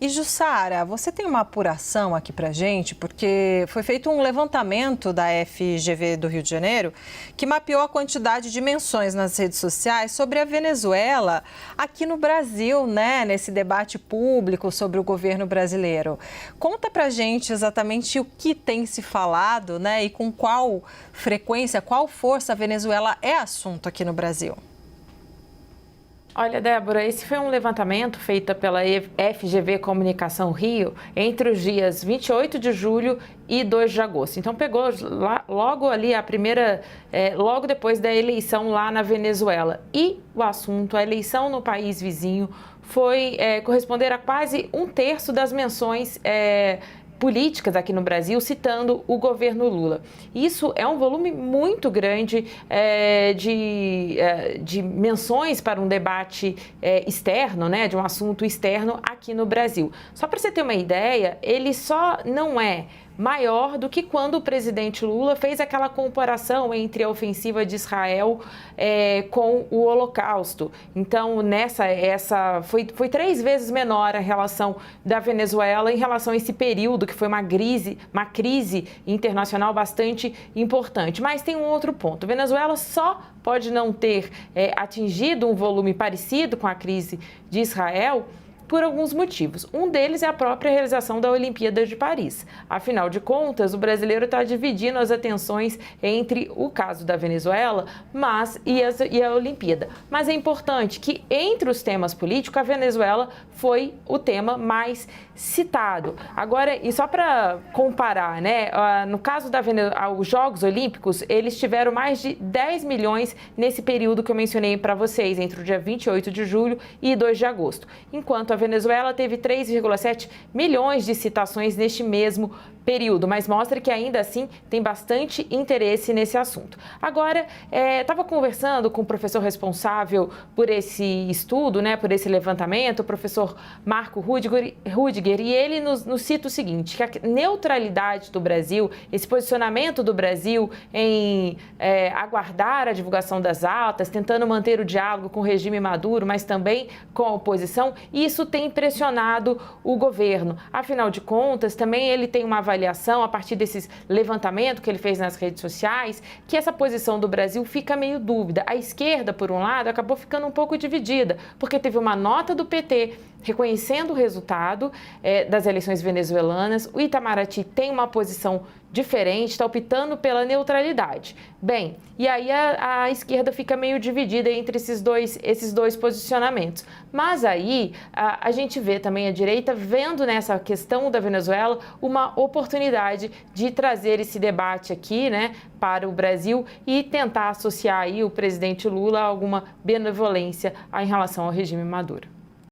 E Jussara, você tem uma apuração aqui pra gente, porque foi feito um levantamento da FGV do Rio de Janeiro que mapeou a quantidade de menções nas redes sociais sobre a Venezuela aqui no Brasil, né? Nesse debate público sobre o governo brasileiro. Conta pra gente exatamente o que tem se falado, né? E com qual frequência, qual força a Venezuela é assunto aqui no Brasil. Olha, Débora, esse foi um levantamento feito pela FGV Comunicação Rio entre os dias 28 de julho e 2 de agosto. Então, pegou logo ali logo depois da eleição lá na Venezuela. E o assunto, a eleição no país vizinho, foi corresponder a quase 1/3 das menções políticas aqui no Brasil, citando o governo Lula. Isso é um volume muito grande de menções para um debate externo, né, de um assunto externo aqui no Brasil. Só para você ter uma ideia, ele só não é maior do que quando o presidente Lula fez aquela comparação entre a ofensiva de Israel com o Holocausto. Então, foi 3 vezes menor a relação da Venezuela em relação a esse período, que foi uma crise internacional bastante importante. Mas tem um outro ponto. A Venezuela só pode não ter atingido um volume parecido com a crise de Israel por alguns motivos. Um deles é a própria realização da Olimpíada de Paris. Afinal de contas, o brasileiro está dividindo as atenções entre o caso da Venezuela e a Olimpíada. Mas é importante que, entre os temas políticos, a Venezuela foi o tema mais citado. Agora, e só para comparar, né, no caso da Venezuela, os Jogos Olímpicos, eles tiveram mais de 10 milhões nesse período que eu mencionei para vocês, entre o dia 28 de julho e 2 de agosto, enquanto a Venezuela teve 3,7 milhões de citações neste mesmo período, mas mostra que ainda assim tem bastante interesse nesse assunto. Agora, estava conversando com o professor responsável por esse estudo, né, por esse levantamento, o professor Marco Rudiger, e ele nos cita o seguinte, que a neutralidade do Brasil, esse posicionamento do Brasil em aguardar a divulgação das atas, tentando manter o diálogo com o regime Maduro, mas também com a oposição, isso tem impressionado o governo. Afinal de contas, também ele tem uma avaliação a partir desses levantamentos que ele fez nas redes sociais, que essa posição do Brasil fica meio dúvida. A esquerda, por um lado, acabou ficando um pouco dividida, porque teve uma nota do PT reconhecendo o resultado das eleições venezuelanas. O Itamaraty tem uma posição diferente, está optando pela neutralidade. Bem, e aí a esquerda fica meio dividida entre esses dois posicionamentos. Mas aí a gente vê também a direita vendo nessa questão da Venezuela uma oportunidade de trazer esse debate aqui, né, para o Brasil e tentar associar aí o presidente Lula a alguma benevolência em relação ao regime Maduro.